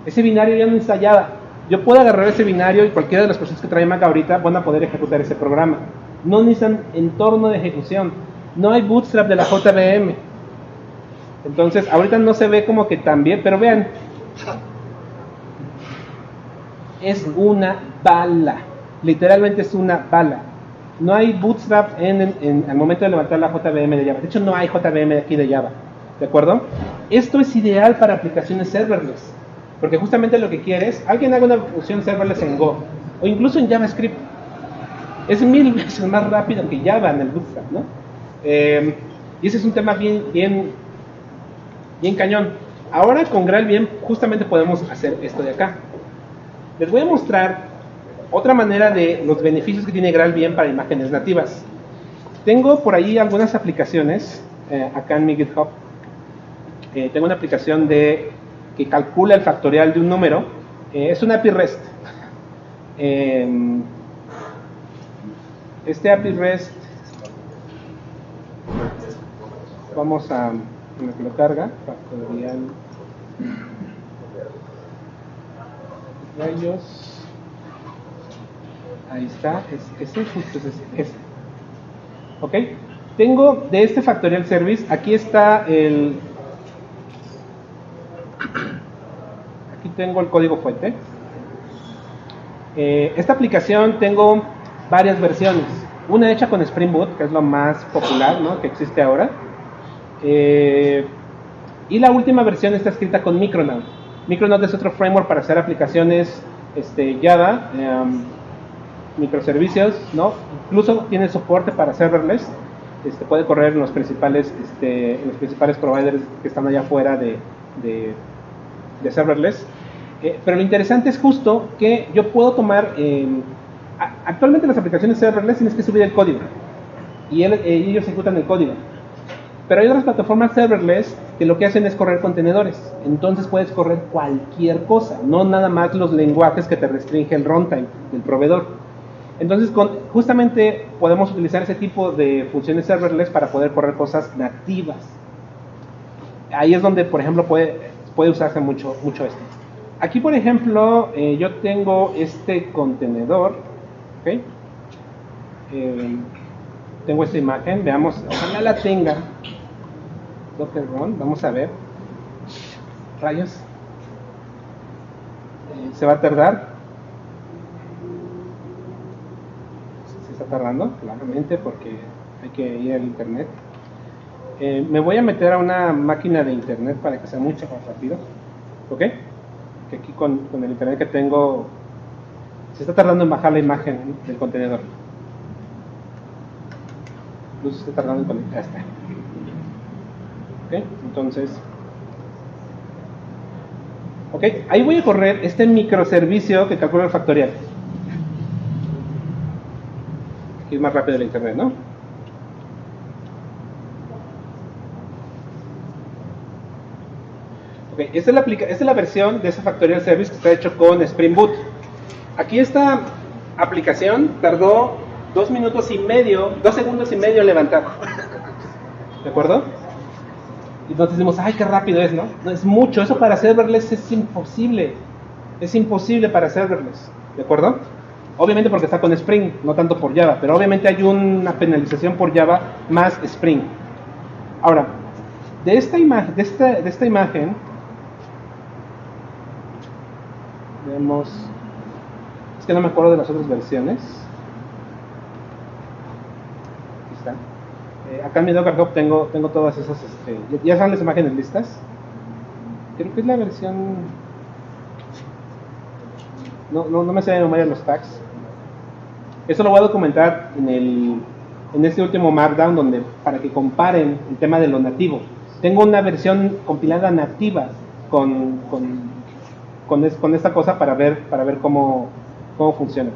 Ese binario ya no está Java. Yo puedo agarrar ese binario y cualquiera de las personas que traen Mac ahorita van a poder ejecutar ese programa. No necesitan entorno de ejecución. No hay bootstrap de la JVM. Entonces, ahorita no se ve como que tan bien, pero vean. Es una bala. Literalmente es una bala. No hay bootstrap al momento de levantar la JVM de Java. De hecho, no hay JVM de aquí de Java. ¿De acuerdo? Esto es ideal para aplicaciones serverless. Porque justamente lo que quieres, alguien haga una función serverless en Go. O incluso en JavaScript. Es 1000 veces más rápido que Java en el bootstrap, ¿no? Y ese es un tema bien cañón. Ahora con GraalVM justamente podemos hacer esto de acá. Les voy a mostrar otra manera de los beneficios que tiene GraalVM para imágenes nativas. Tengo por ahí algunas aplicaciones acá en mi GitHub. Tengo una aplicación que calcula el factorial de un número. Es una API REST. Este API REST, vamos a en lo que lo carga, factorial rayos, ahí está, ese justo es ese. Ok, tengo de este factorial service, aquí está aquí tengo el código fuente. Esta aplicación tengo varias versiones, una hecha con Spring Boot, que es lo más popular, ¿no?, que existe ahora. Y la última versión está escrita con Micronaut. Micronaut es otro framework para hacer aplicaciones Java, microservicios, ¿no? Incluso tiene soporte para serverless. Puede correr en los principales providers que están allá afuera de serverless. Pero lo interesante es justo que yo puedo tomar... actualmente las aplicaciones serverless tienes que subir el código y ellos ejecutan el código. Pero hay otras plataformas serverless que lo que hacen es correr contenedores. Entonces puedes correr cualquier cosa, no nada más los lenguajes que te restringe el runtime del proveedor. Entonces justamente podemos utilizar ese tipo de funciones serverless para poder correr cosas nativas. Ahí es donde, por ejemplo, puede usarse mucho esto. Aquí, por ejemplo, yo tengo este contenedor. ¿Okay? Tengo esta imagen, veamos, ojalá la tenga. Docker run, vamos a ver. Rayos. Se va a tardar. Se está tardando, claramente, porque hay que ir al internet. Me voy a meter a una máquina de internet para que sea mucho más rápido. ¿Ok? Que aquí con el internet que tengo se está tardando en bajar la imagen del contenedor. Incluso se está tardando en conectar. Ya está. ¿Ok? Entonces, ok, ahí voy a correr este microservicio que calcula el factorial. Aquí es más rápido el internet, ¿no? Ok, esta es la versión de ese factorial service que está hecho con Spring Boot. Aquí esta aplicación tardó 2 segundos y medio en levantar. ¿De acuerdo? Y entonces decimos, ay, qué rápido es, ¿no? No es mucho, eso para serverless es imposible. Es imposible para serverless, ¿de acuerdo? Obviamente porque está con Spring, no tanto por Java, pero obviamente hay una penalización por Java más Spring. Ahora, de esta imagen, vemos, es que no me acuerdo de las otras versiones. Aquí está. Acá en mi Docker Hub tengo todas esas, ya están las imágenes listas. Creo que es la versión, no me sé de memoria los tags. Eso lo voy a documentar en este último Markdown, donde para que comparen el tema de lo nativo. Tengo una versión compilada nativa con esta cosa para ver cómo funciona.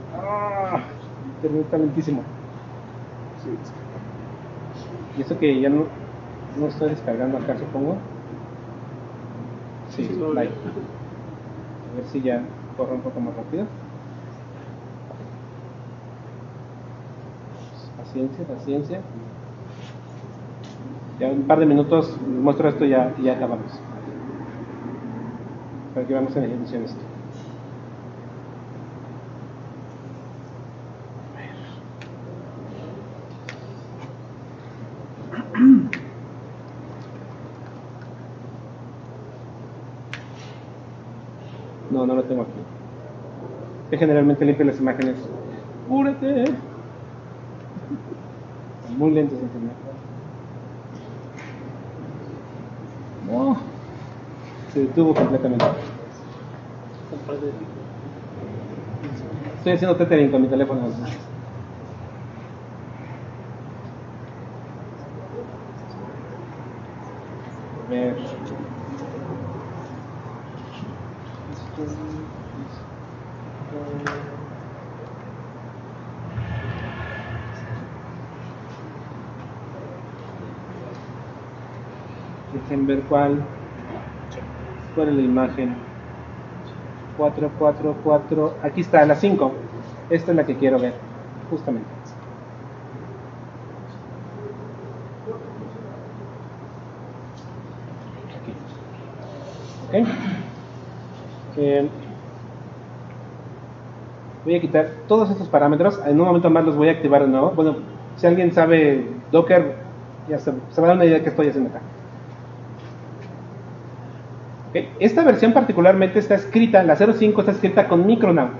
Está lentísimo. Sí. Y eso que ya no estoy descargando acá, supongo. Sí, like. ver si ya corre un poco más rápido. Paciencia, paciencia. Ya un par de minutos muestro esto y ya acabamos. Para que vamos en ejecución esto. No lo tengo aquí. Que generalmente limpio las imágenes. ¡Apúrate! Muy lento ese internet. No. Se detuvo completamente. Estoy haciendo tethering con mi teléfono. A ver. Dejen ver cuál es la imagen. 4, 4, 4. Aquí está, la 5. Esta es la que quiero ver, justamente. Aquí. Ok. Voy a quitar todos estos parámetros. En un momento más los voy a activar de nuevo. Bueno, si alguien sabe Docker, ya se va a dar una idea de qué estoy haciendo acá. Okay. Esta versión particularmente está escrita, la 0.5 está escrita con Micronaut.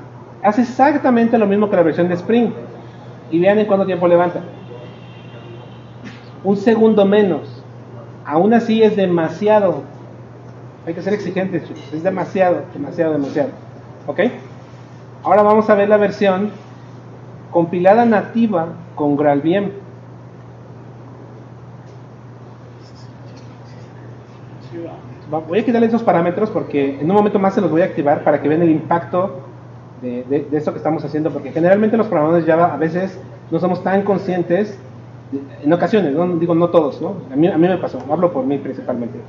Hace exactamente lo mismo que la versión de Spring. Y vean en cuánto tiempo levanta. Un segundo menos. Aún así es demasiado. Hay que ser exigentes, chicos. Es demasiado. ¿Ok? Ahora vamos a ver la versión compilada nativa con GraalVM. Voy a quitarle esos parámetros porque en un momento más se los voy a activar para que vean el impacto de esto que estamos haciendo, porque generalmente los programadores Java a veces no somos tan conscientes, en ocasiones, no digo no todos, ¿no? A mí me pasó, hablo por mí principalmente.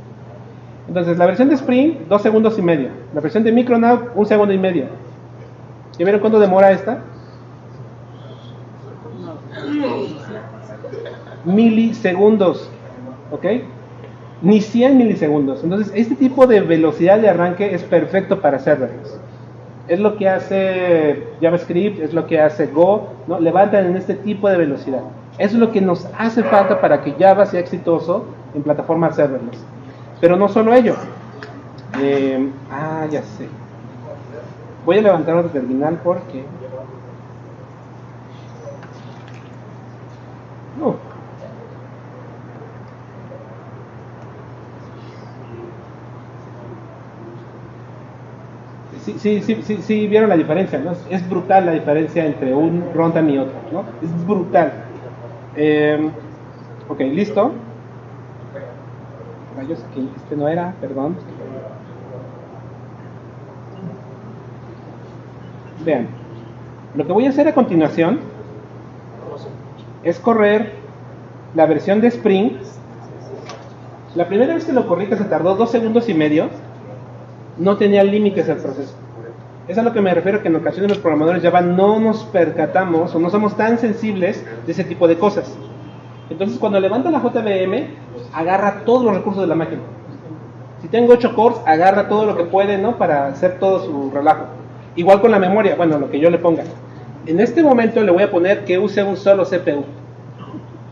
Entonces la versión de Spring, 2 segundos y medio, la versión de Micronaut, 1 segundo y medio. ¿Ya vieron cuánto demora esta? Milisegundos, ¿ok? Ni 100 milisegundos. Entonces, este tipo de velocidad de arranque es perfecto para serverless. Es lo que hace JavaScript, es lo que hace Go, ¿no? Levantan en este tipo de velocidad. Eso es lo que nos hace falta para que Java sea exitoso en plataformas serverless. Pero no solo ello. Ya sé. Voy a levantar otro terminal porque... Sí, vieron la diferencia, ¿no? Es brutal la diferencia entre un runtime y otro, ¿no? Es brutal. Ok, listo. Rayos, aquí este no era, perdón. Vean, lo que voy a hacer a continuación es correr la versión de Spring. La primera vez que lo corrí, que se tardó 2 segundos y medio, no tenía límites el proceso. Es a lo que me refiero, que en ocasiones los programadores Java no nos percatamos o no somos tan sensibles de ese tipo de cosas. Entonces cuando levanta la JVM, agarra todos los recursos de la máquina. Si tengo 8 cores, agarra todo lo que puede, ¿no? Para hacer todo su relajo. Igual con la memoria, bueno, lo que yo le ponga. En este momento le voy a poner que use un solo CPU.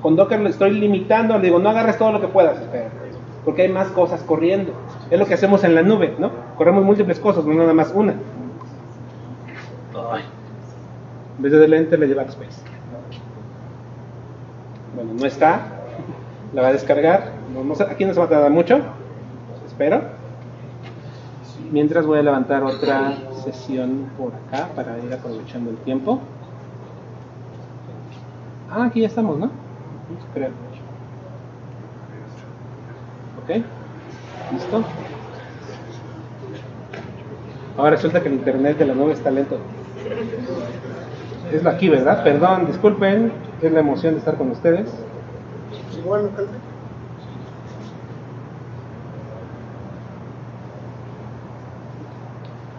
Con Docker le estoy limitando, le digo, no agarres todo lo que puedas, espera, porque hay más cosas corriendo. Es lo que hacemos en la nube, ¿no? Corremos múltiples cosas, no nada más una. En vez de darle enter, le lleva space. Bueno, no está. La va a descargar. Aquí no se va a tardar mucho. Espero. Mientras voy a levantar otra sesión por acá para ir aprovechando el tiempo. Aquí ya estamos, ¿no? Creo. Ok. Listo. Ahora resulta que el internet de la nube está lento. Es aquí, ¿verdad? Perdón, disculpen. Es la emoción de estar con ustedes. Igual localmente.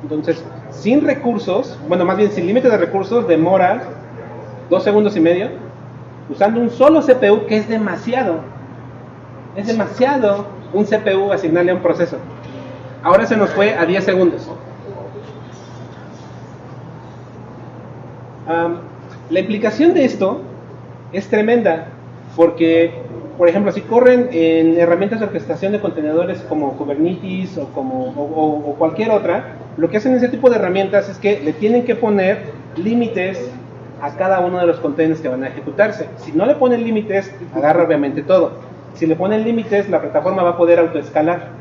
Entonces, sin recursos, bueno, más bien sin límite de recursos, demora 2 segundos y medio, usando un solo CPU, que es demasiado. Es demasiado un CPU asignarle a un proceso. Ahora se nos fue a 10 segundos. La implicación de esto es tremenda, porque, por ejemplo, si corren en herramientas de orquestación de contenedores como Kubernetes o cualquier otra, lo que hacen ese tipo de herramientas es que le tienen que poner límites a cada uno de los containers que van a ejecutarse. Si no le ponen límites, agarra obviamente todo. Si le ponen límites, la plataforma va a poder autoescalar.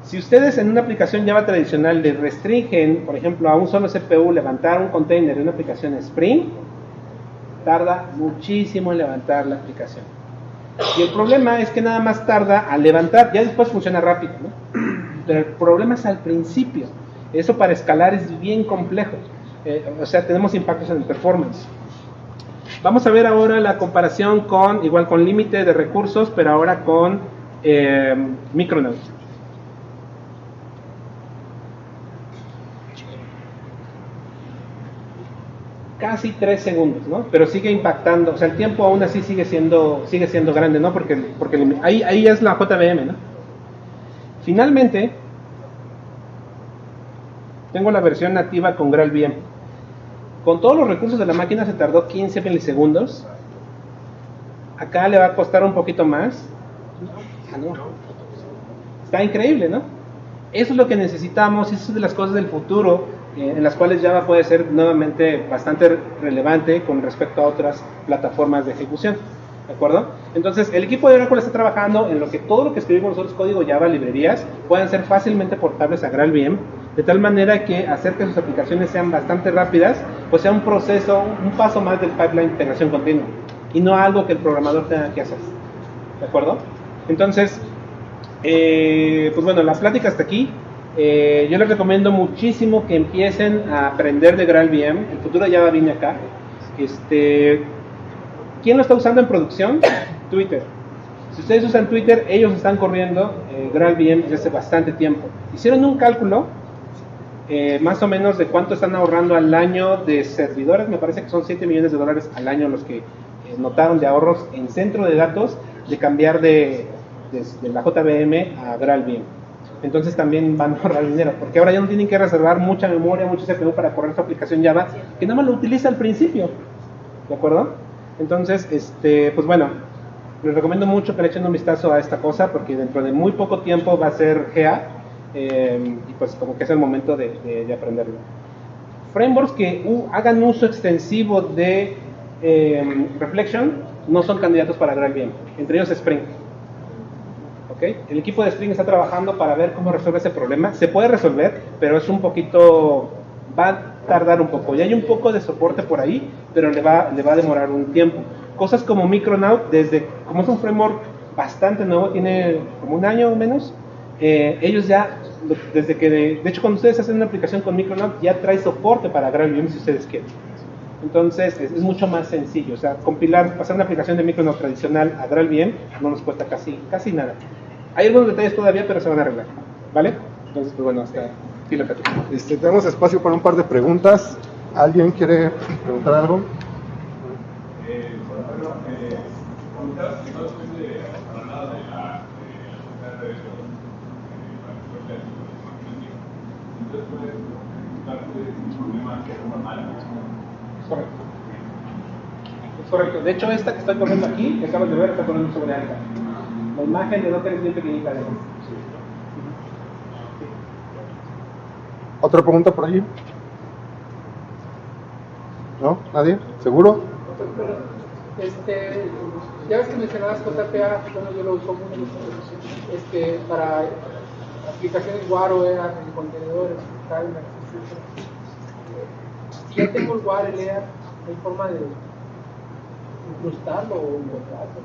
Si ustedes en una aplicación Java tradicional le restringen, por ejemplo, a un solo CPU levantar un container de una aplicación Spring, tarda muchísimo en levantar la aplicación. Y el problema es que nada más tarda a levantar, ya después funciona rápido, ¿no? Pero el problema es al principio. Eso para escalar es bien complejo. O sea, tenemos impactos en el performance. Vamos a ver ahora la comparación con, igual con límite de recursos, pero ahora con Micronaut. Casi 3 segundos, ¿no? Pero sigue impactando, o sea, el tiempo aún así sigue siendo grande, ¿no? Porque ahí es la JVM, ¿no? Finalmente, tengo la versión nativa con GraalVM. Con todos los recursos de la máquina se tardó 15 milisegundos. Acá le va a costar un poquito más. No. Está increíble, ¿no? Eso es lo que necesitamos, eso es de las cosas del futuro, en las cuales Java puede ser nuevamente bastante relevante con respecto a otras plataformas de ejecución, ¿de acuerdo? Entonces, el equipo de Oracle está trabajando en lo que todo lo que escribimos nosotros, código Java, librerías, puedan ser fácilmente portables a GraalVM, de tal manera que hacer que sus aplicaciones sean bastante rápidas, pues sea un proceso, un paso más del pipeline de integración continua, y no algo que el programador tenga que hacer, ¿de acuerdo? Entonces, pues bueno, la plática hasta aquí. Yo les recomiendo muchísimo que empiecen a aprender de GraalVM. El futuro Java viene acá. ¿Quién lo está usando en producción? Twitter. Si ustedes usan Twitter, ellos están corriendo GraalVM desde hace bastante tiempo. Hicieron un cálculo más o menos de cuánto están ahorrando al año de servidores. Me parece que son $7 millones al año los que notaron de ahorros en centro de datos de cambiar de la JVM a GraalVM. Entonces también van a ahorrar dinero, porque ahora ya no tienen que reservar mucha memoria, mucho CPU para correr su aplicación Java, que nada más lo utiliza al principio, ¿de acuerdo? Entonces, pues bueno, les recomiendo mucho que le echen un vistazo a esta cosa, porque dentro de muy poco tiempo va a ser GA, y pues como que es el momento de aprenderlo. Frameworks que hagan uso extensivo de Reflection no son candidatos para GraalVM, entre ellos Spring. ¿Okay? El equipo de Spring está trabajando para ver cómo resuelve ese problema. Se puede resolver, pero es un poquito, va a tardar un poco. Ya hay un poco de soporte por ahí, pero le va a demorar un tiempo. Cosas como Micronaut, como es un framework bastante nuevo, tiene como un año o menos, ellos ya, desde que, de hecho cuando ustedes hacen una aplicación con Micronaut, ya trae soporte para GraalVM si ustedes quieren. Entonces es mucho más sencillo, o sea, pasar una aplicación de Micronaut tradicional a GraalVM no nos cuesta casi nada. Hay algunos detalles todavía, pero se van a arreglar, ¿vale? Entonces, pues bueno, hasta aquí la plática. Tenemos espacio para un par de preguntas. ¿Alguien quiere preguntar algo? Correcto. Es correcto. De hecho, esta que estoy corriendo aquí, que acabas de ver, está corriendo sobre alta. La imagen de Docker es bien pequeñita. ¿Otra pregunta por allí? ¿No? ¿Nadie? ¿Seguro? Ya ves que mencionabas JPA, bueno, yo lo uso mucho, para aplicaciones WarOEA, en contenedores, timers, etc. Si ya tengo el WAR, el EA, ¿hay forma de incrustarlo o invocarlo?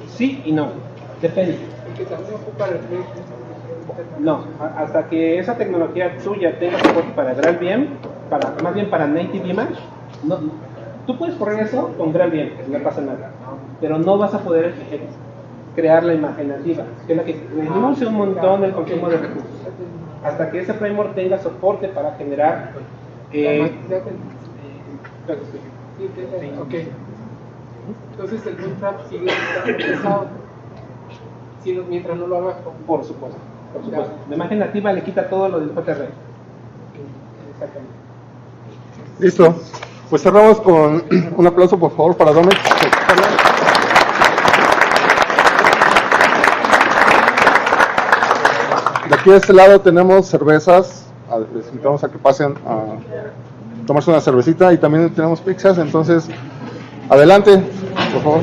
Sí y no, depende. Porque también ocupa reflejo. No, hasta que esa tecnología tuya tenga soporte para GraalVM, más bien para Native Image, no, tú puedes correr eso con GraalVM, no pasa nada, pero no vas a poder crear la imagen nativa, que es la que reduce un montón el consumo de recursos. Hasta que ese framework tenga soporte para generar... Ok. Entonces el bootstrap sigue estando pesado mientras no lo hagas con... Por supuesto. La imagen nativa le quita todo lo del JR. Exactamente. Listo. Pues cerramos con un aplauso, por favor, para Dominic. De aquí de este lado tenemos cervezas. Les invitamos a que pasen a tomarse una cervecita y también tenemos pizzas. Entonces, adelante, por favor.